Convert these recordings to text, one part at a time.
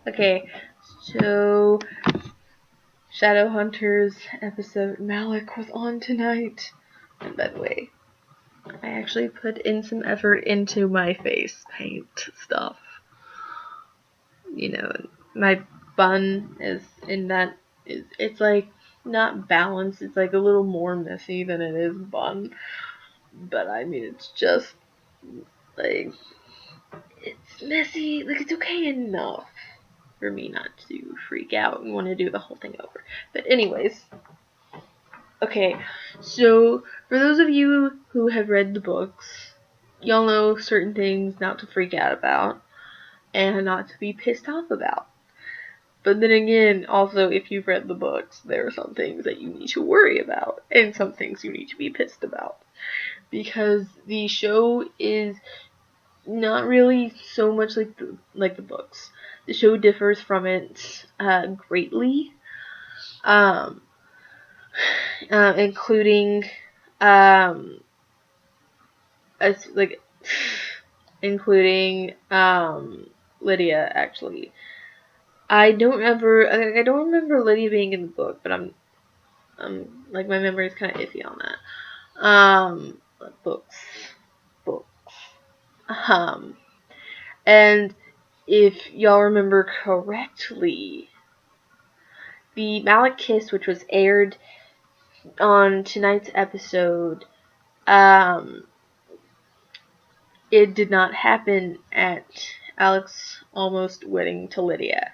Okay, so Shadowhunters episode Malec was on tonight. And by the way, I actually put in some effort into my face paint stuff. You know, my bun is in that it's like not balanced, it's like a little more messy than it is bun. But I mean it's just like it's messy, like it's okay enough for me not to freak out and want to do the whole thing over. But anyways, okay, so for those of you who have read the books, y'all know certain things not to freak out about and not to be pissed off about. But then again, also, if you've read the books, there are some things that you need to worry about and some things you need to be pissed about. Because the show is not really so much like the books. The show differs from it greatly, including including Lydia. Actually, I don't remember Lydia being in the book, but I'm like my memory is kind of iffy on that. Books. And if y'all remember correctly, the Malec kiss, which was aired on tonight's episode, it did not happen at Alec's almost wedding to Lydia.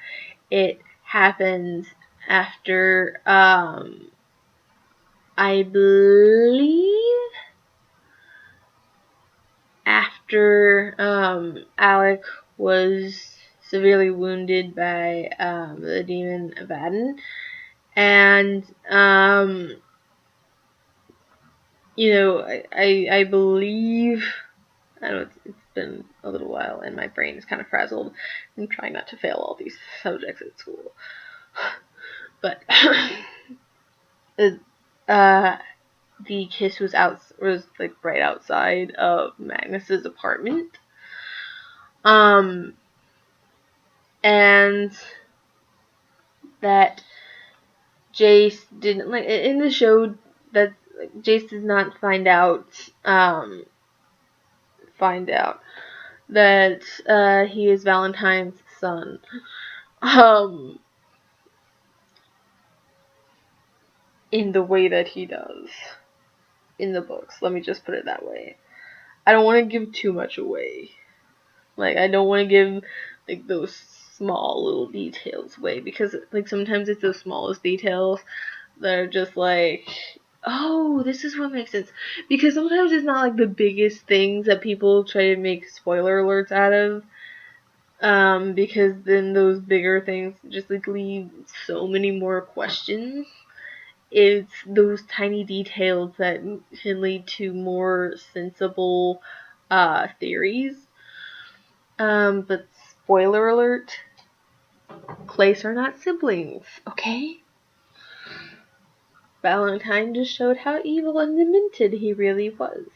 It happened after, I believe, after Alec was severely wounded by the demon Abaddon, and I believe, I don't know, it's been a little while and my brain is kind of frazzled. I'm trying not to fail all these subjects at school, but the kiss was like right outside of Magnus's apartment. And that Jace didn't, like, in the show, that Jace does not find out that he is Valentine's son. In the way that he does in the books. Let me just put it that way. I don't want to give too much away. Like, I don't want to give, like, those small little details away, because, like, sometimes it's those smallest details that are just like, oh, this is what makes sense. Because sometimes it's not, like, the biggest things that people try to make spoiler alerts out of, because then those bigger things just, like, leave so many more questions. It's those tiny details that can lead to more sensible theories. But spoiler alert, Clace are not siblings, okay? Valentine just showed how evil and demented he really was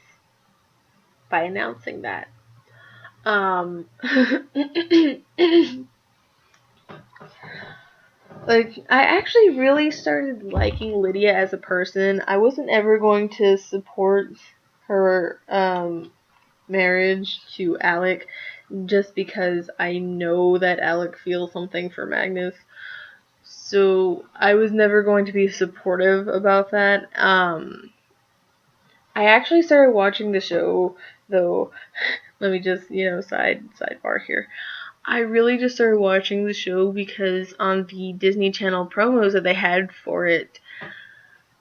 by announcing that. Like, I actually really started liking Lydia as a person. I wasn't ever going to support her marriage to Alec just because I know that Alec feels something for Magnus. So I was never going to be supportive about that. I actually started watching the show, though. Let me just, sidebar here. I really just started watching the show because on the Disney Channel promos that they had for it,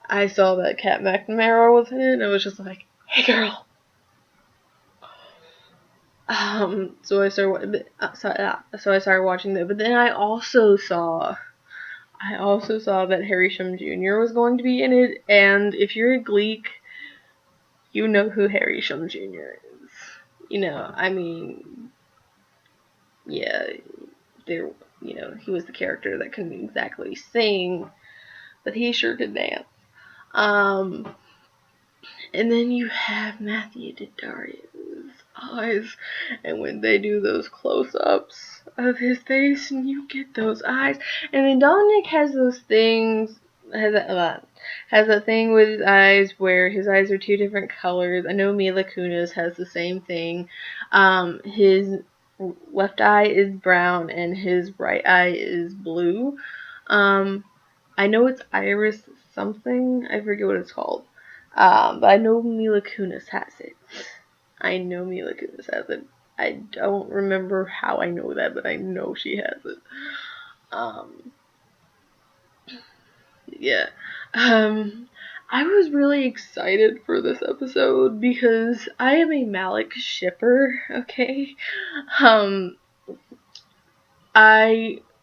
I saw that Kat McNamara was in it, and I was just like, hey girl. So I started watching that, but then I also saw that Harry Shum Jr. was going to be in it, and if you're a Gleek, you know who Harry Shum Jr. is. Yeah, he was the character that couldn't exactly sing, but he sure could dance. And then you have Matthew Daddario. eyes. And when they do those close-ups of his face, and you get those eyes. And then Dominic has those things, has that thing with his eyes where his eyes are two different colors. I know Mila Kunis has the same thing. His left eye is brown and his right eye is blue. I know it's iris something. I forget what it's called. But I know Mila Kunis has it. I don't remember how I know that, but I know she has it. Yeah. I was really excited for this episode because I am a Malec shipper, okay?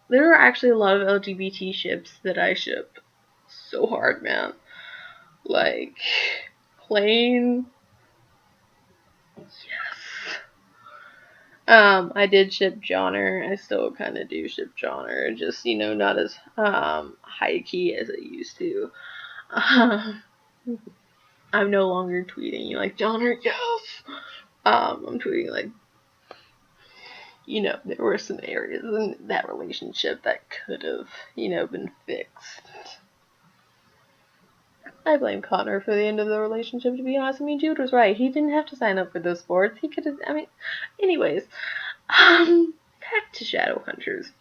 There are actually a lot of LGBT ships that I ship so hard, man. Like, Plane. Yes. I did ship Johnner. I still kind of do ship Johnner. Just, not as, high key as I used to. I'm no longer tweeting like, Johnner, yes! I'm tweeting like, there were some areas in that relationship that could have, been fixed. I blame Connor for the end of the relationship, to be honest. I mean, Jude was right. He didn't have to sign up for those sports. He could have, anyways. Back to Shadowhunters.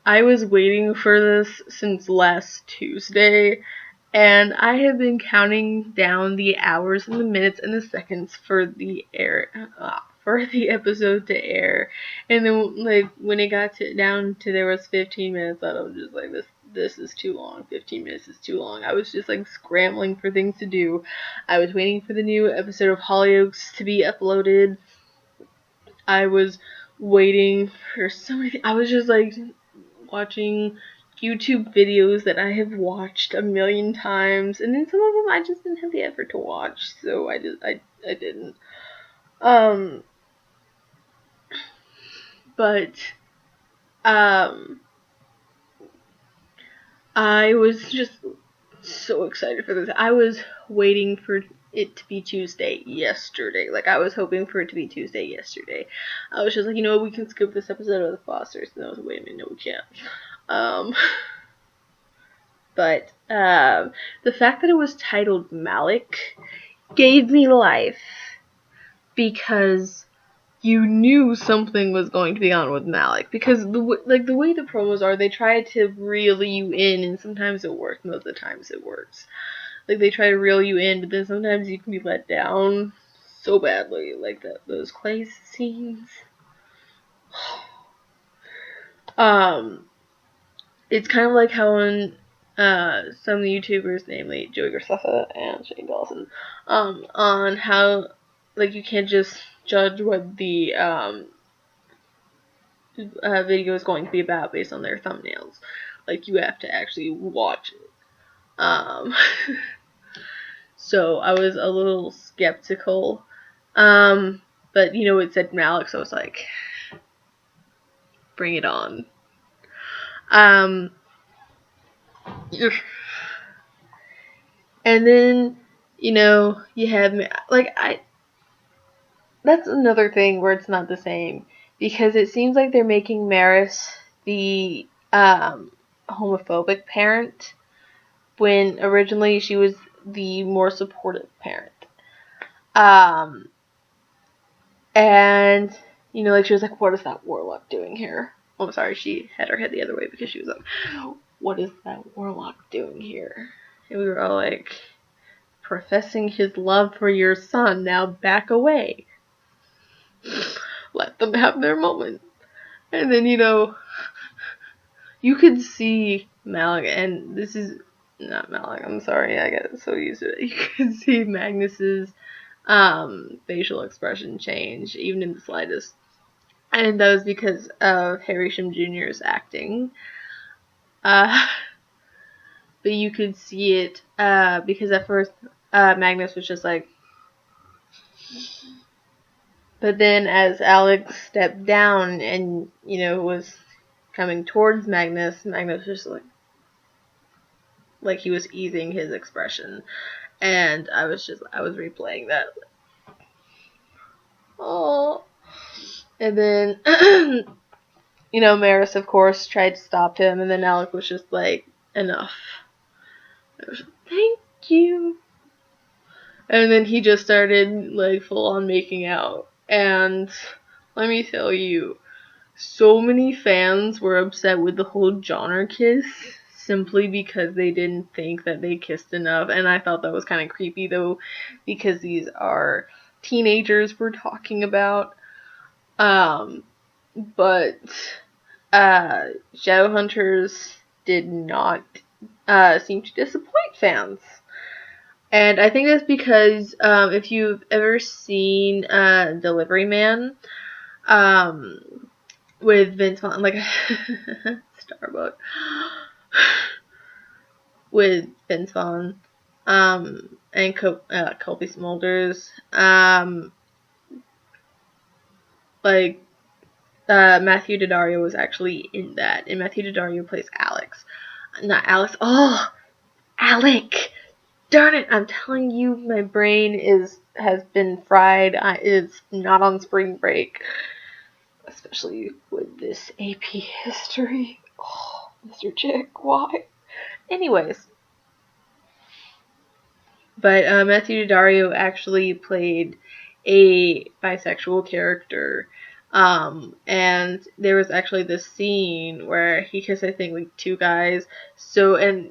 I was waiting for this since last Tuesday, and I have been counting down the hours and the minutes and the seconds for the episode to air. And then, when it got down to there was 15 minutes, I was just like, this is too long. 15 minutes is too long. I was just, scrambling for things to do. I was waiting for the new episode of Hollyoaks to be uploaded. I was waiting for so many things. I was just, watching YouTube videos that I have watched a million times, and then some of them I just didn't have the effort to watch, so I didn't. But I was just so excited for this. I was waiting for it to be Tuesday yesterday. I was hoping for it to be Tuesday yesterday. I was just like, we can skip this episode of The Fosters. And I was like, wait a minute, no, we can't. But the fact that it was titled Malec gave me life, because you knew something was going to be on with Malec, because the way the promos are, they try to reel you in, and sometimes it works. Most of the times it works. They try to reel you in, but then sometimes you can be let down so badly, those clay scenes. It's kind of like how when some YouTubers, namely Joey Graceffa and Shane Dawson, on how you can't just judge what the video is going to be about based on their thumbnails. You have to actually watch it. So I was a little skeptical. But it said Malec, so I was like, bring it on. And then, you have me, that's another thing where it's not the same, because it seems like they're making Maris the, homophobic parent, when originally she was the more supportive parent. And, she was like, what is that warlock doing here? Oh, sorry, she had her head the other way because she was like, what is that warlock doing here? And we were all like, professing his love for your son, now back away. Let them have their moment. And then, you could see Malec, and this is not Malec, I'm sorry, I got so used to it. You could see Magnus's facial expression change, even in the slightest. And that was because of Harry Shum Jr.'s acting. But you could see it, because at first, Magnus was just like, but then as Alex stepped down and, was coming towards Magnus was just like he was easing his expression. And I was replaying that. Oh. And then, Maris, of course, tried to stop him, and then Malec was just like, enough. I was like, thank you. And then he just started, like, full on making out. And let me tell you, so many fans were upset with the whole genre kiss simply because they didn't think that they kissed enough. And I thought that was kind of creepy, though, because these are teenagers we're talking about. But Shadowhunters did not seem to disappoint fans. And I think that's because if you've ever seen Delivery Man with Vince Vaughn, like Starbucks, with Vince Vaughn and Colby Smulders, Matthew Daddario was actually in that, and Matthew Daddario plays Alex. Not Alex. Oh, Alec! Darn it! I'm telling you, my brain has been fried. It's not on spring break, especially with this AP history. Oh, Mr. Chick, why? Anyways, but Matthew Daddario actually played a bisexual character. And there was actually this scene where he kissed, I think, like 2 guys. So, and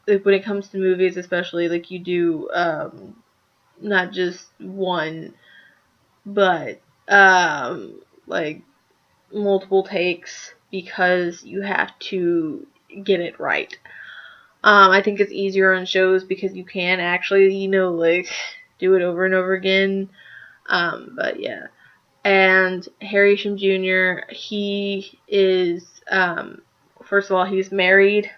like, when it comes to movies, especially, like, you do, not just one, but, like, multiple takes because you have to get it right. I think it's easier on shows because you can actually, like, do it over and over again. But yeah. And Harry Shum Jr., he is, first of all, he's married,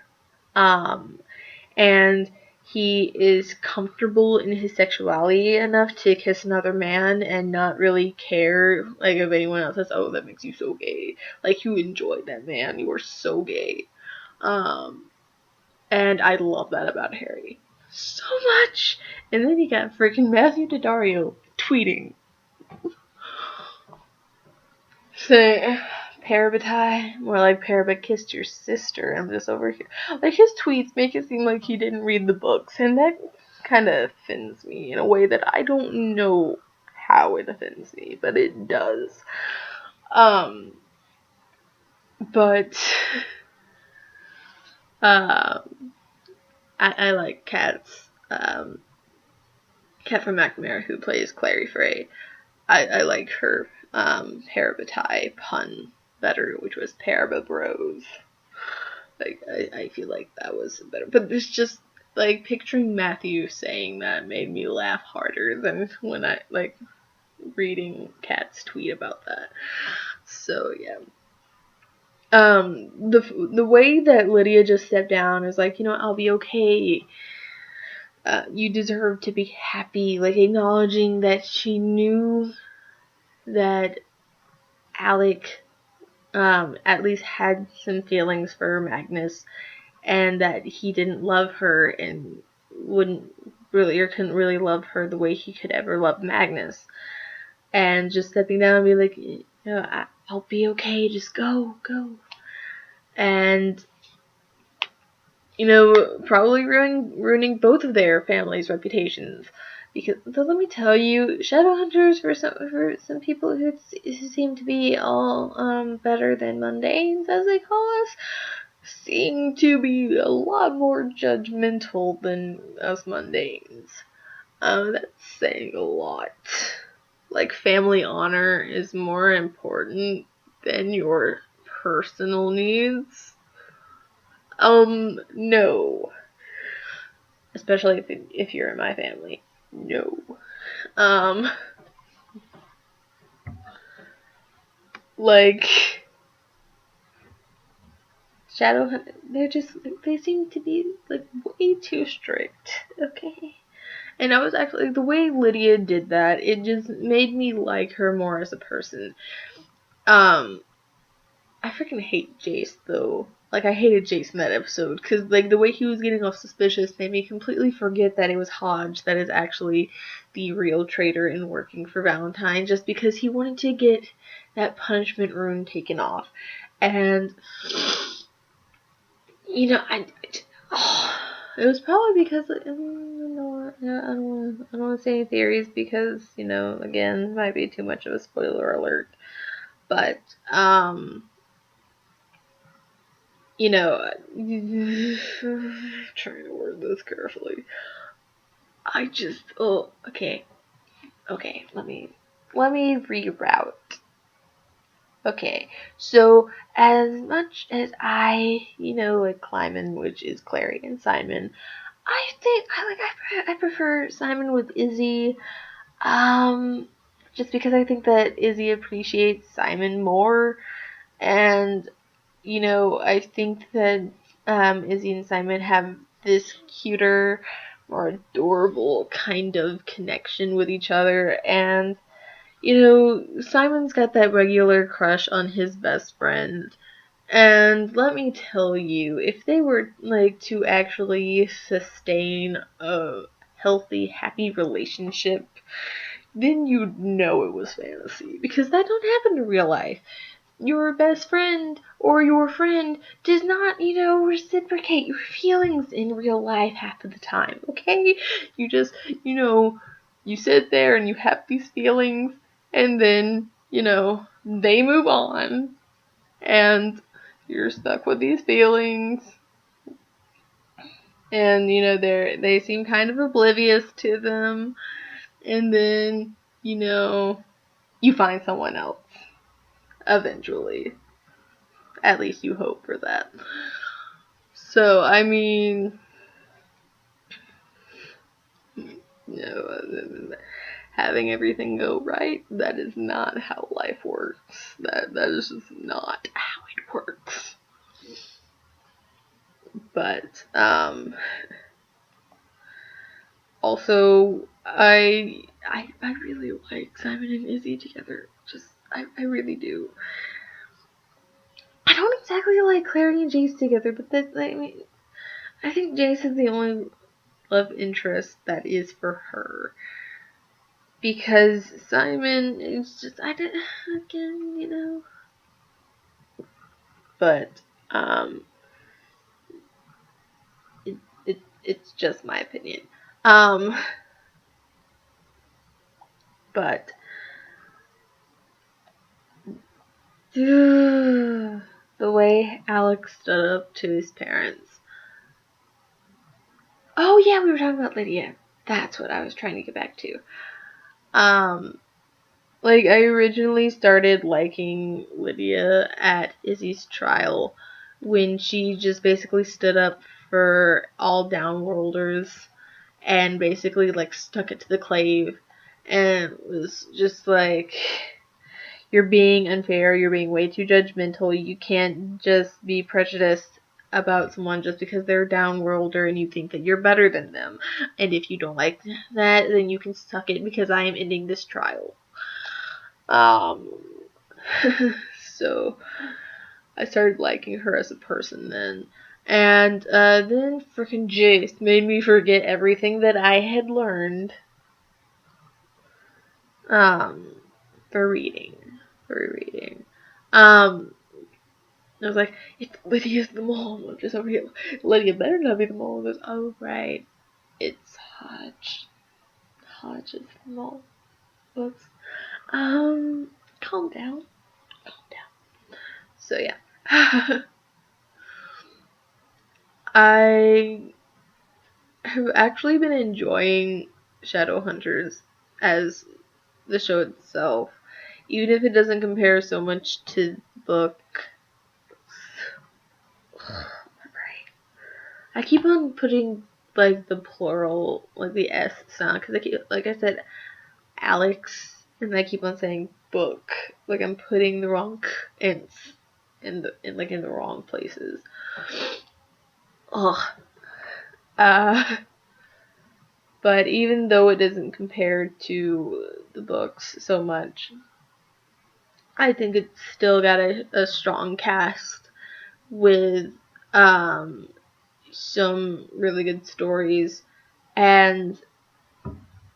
and he is comfortable in his sexuality enough to kiss another man and not really care, like, if anyone else says, oh, that makes you so gay. Like, you enjoyed that man, you were so gay. And I love that about Harry so much. And then you got freaking Matthew Daddario tweeting, say, Parabatai, more like Paraba kissed your sister. I'm just over here. Like, his tweets make it seem like he didn't read the books, and that kind of offends me in a way that I don't know how it offends me, but it does. But I like Kat's, Kat from McNamara, who plays Clary Frey. I like her Parabatai pun better, which was Paraba Bros. Like, I feel like that was better. But it's just, like, picturing Matthew saying that made me laugh harder than when I, like, reading Kat's tweet about that. So, yeah. The way that Lydia just stepped down is like, I'll be okay. You deserve to be happy. Like, acknowledging that she knew that Alec at least had some feelings for Magnus, and that he didn't love her and wouldn't really or couldn't really love her the way he could ever love Magnus. And just stepping down and be like, I'll be okay, just go. And, probably ruining both of their families' reputations. Because, though, let me tell you, Shadowhunters, for some people who seem to be all better than mundanes, as they call us, seem to be a lot more judgmental than us mundanes. That's saying a lot. Like, family honor is more important than your personal needs. No. Especially if you're in my family. No. Like, Shadowhunters, they seem to be, like, way too strict, okay? And I was actually, the way Lydia did that, it just made me like her more as a person. I freaking hate Jace, though. Like, I hated Jason that episode, because, like, the way he was getting all suspicious made me completely forget that it was Hodge that is actually the real traitor and working for Valentine, just because he wanted to get that punishment rune taken off. And, you know, it was probably because, I don't want to say any theories, because, you know, again, might be too much of a spoiler alert, but, you know, trying to word this carefully. Okay, let me reroute. Okay, so as much as I, you know, like Kleiman, which is Clary, and Simon, I think I prefer Simon with Izzy, just because I think that Izzy appreciates Simon more, and you know, I think that Izzy and Simon have this cuter, more adorable kind of connection with each other, and you know, Simon's got that regular crush on his best friend. And let me tell you, if they were like to actually sustain a healthy, happy relationship, then you'd know it was fantasy, because that don't happen in real life. Your best friend or your friend does not, you know, reciprocate your feelings in real life half of the time, okay? You just, you know, you sit there and you have these feelings, and then, you know, they move on, and you're stuck with these feelings, and, you know, they seem kind of oblivious to them, and then, you know, you find someone else eventually. At least you hope for that. So, I mean, you know, having everything go right, that is not how life works. That is just not how it works. But, also, I really like Simon and Izzy together. I really do. I don't exactly like Clary and Jace together, but I think Jace is the only love interest that is for her. Because Simon is just, again, you know. But, it's just my opinion. But, the way Alex stood up to his parents. Oh yeah, we were talking about Lydia. That's what I was trying to get back to. Like, I originally started liking Lydia at Izzy's trial when she just basically stood up for all downworlders and basically, like, stuck it to the clave and was just like, you're being unfair, you're being way too judgmental, you can't just be prejudiced about someone just because they're a downworlder and you think that you're better than them. And if you don't like that, then you can suck it because I am ending this trial. So I started liking her as a person then. And then frickin' Jace made me forget everything that I had learned for reading. I was like, it's Lydia's the mole. Just over here. Lydia better not be the mole. Goes, oh right, it's Hodge. Hodge is the mole. Whoops. Calm down. So yeah. I have actually been enjoying Shadowhunters as the show itself, even if it doesn't compare so much to the book. I keep on putting like the plural, like the S sound, because I keep, like I said, Alex, and I keep on saying book, like I'm putting the wrong ents in the wrong places. Ugh. But even though it isn't compared to the books so much, I think it's still got a strong cast with some really good stories, and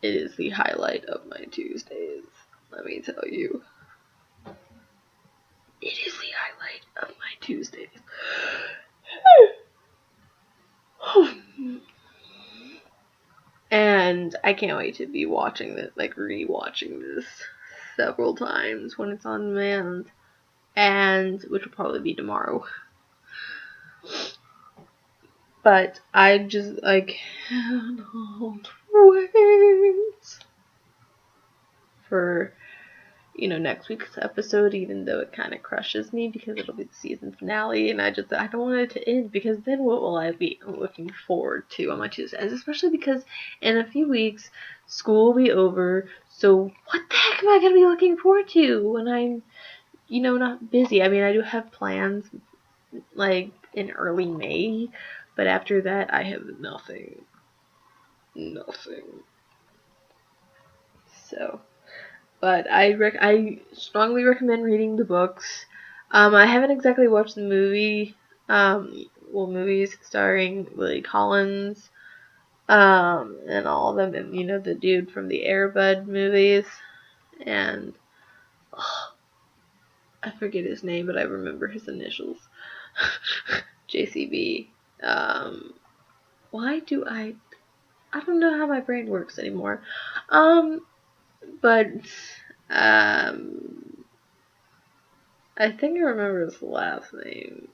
it is the highlight of my Tuesdays. Let me tell you. It is the highlight of my Tuesdays. And I can't wait to be watching this, like rewatching this several times when it's on demand, and which will probably be tomorrow. But I just cannot wait for next week's episode, even though it kind of crushes me because it'll be the season finale, and I don't want it to end, because then what will I be looking forward to on my Tuesdays? Especially because in a few weeks school will be over, so what the heck am I gonna be looking forward to when I'm not busy? I mean, I do have plans like in early May, but after that I have nothing. So, but I strongly recommend reading the books. I haven't exactly watched the movie, movies starring Lily Collins, and all of them, and the dude from the Air Bud movies, and I forget his name, but I remember his initials, JCB. Why do I don't know how my brain works anymore, but I think I remember his last name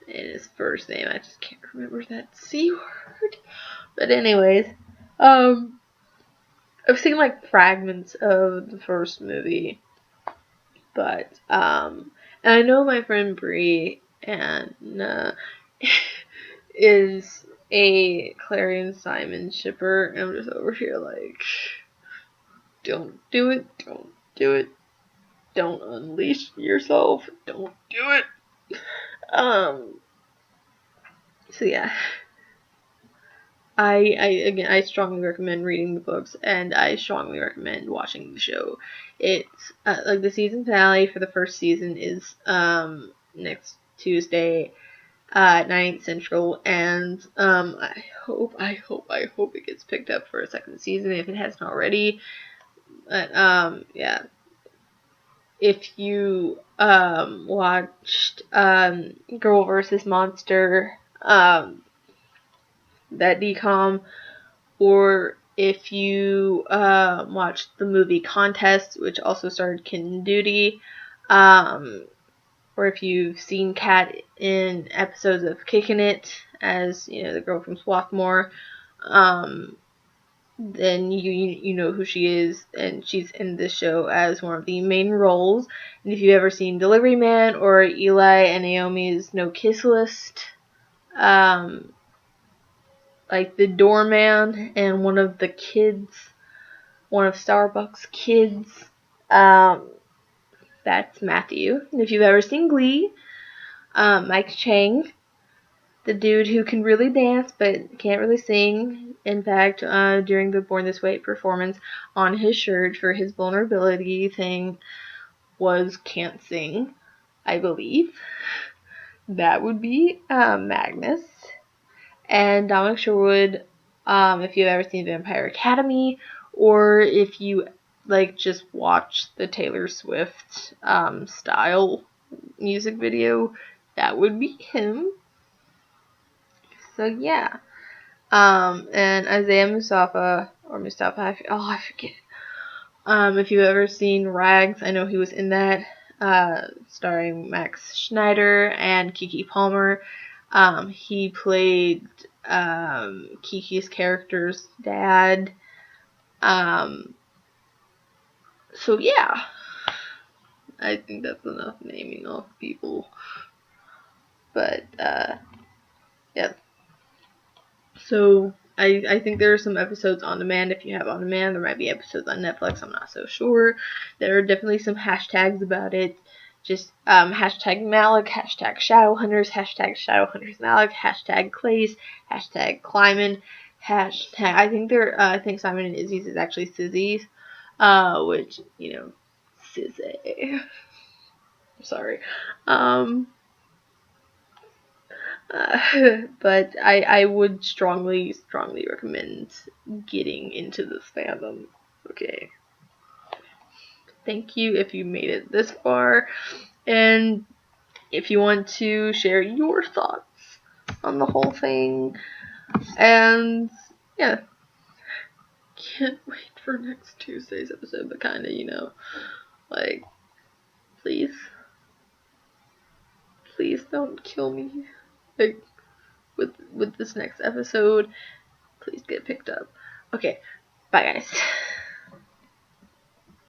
and his first name. I just can't remember that C word. But anyways, I've seen like fragments of the first movie, but and I know my friend Bree and is a Clary and Simon shipper, and I'm just over here like, don't do it, don't do it. Don't unleash yourself. Don't do it. So yeah. I strongly recommend reading the books, and I strongly recommend watching the show. It's like the season finale for the first season is next Tuesday at 9 Central, and I hope it gets picked up for a second season if it hasn't already. But yeah. If you watched Girl vs. Monster, that DCOM, or if you watched the movie Contest, which also starred Ken Duty, or if you've seen Kat in episodes of Kickin' It as the girl from Swarthmore, then you know who she is, and she's in this show as one of the main roles. And if you've ever seen Delivery Man or Eli and Naomi's No Kiss List, like the doorman and one of Starbucks kids, that's Matthew. And if you've ever seen Glee, Mike Chang, the dude who can really dance but can't really sing. In fact, during the Born This Way performance, on his shirt for his vulnerability thing was can't sing, I believe. That would be Magnus. And Dominic Sherwood, if you've ever seen Vampire Academy, or if you just watch the Taylor Swift style music video, that would be him. So yeah. And Isaiah Mustafa, I forget. If you've ever seen Rags, I know he was in that, starring Max Schneider and Kiki Palmer. He played Kiki's character's dad. So yeah, I think that's enough naming off people. But yeah. So I think there are some episodes on demand. If you have on demand, there might be episodes on Netflix. I'm not so sure. There are definitely some hashtags about it. Just hashtag Malec, hashtag Shadowhunters, hashtag Shadowhunters Malec, hashtag Clays, hashtag Kleiman, hashtag. I think Simon and Izzy's is actually Sizzy's, which Sizzy. Sorry. But I would strongly recommend getting into this fandom. Okay. Thank you if you made it this far, and if you want to share your thoughts on the whole thing. And yeah, can't wait for next Tuesday's episode, but kinda, you know, like, please don't kill me. Like, with this next episode, please get picked up. Okay, bye guys.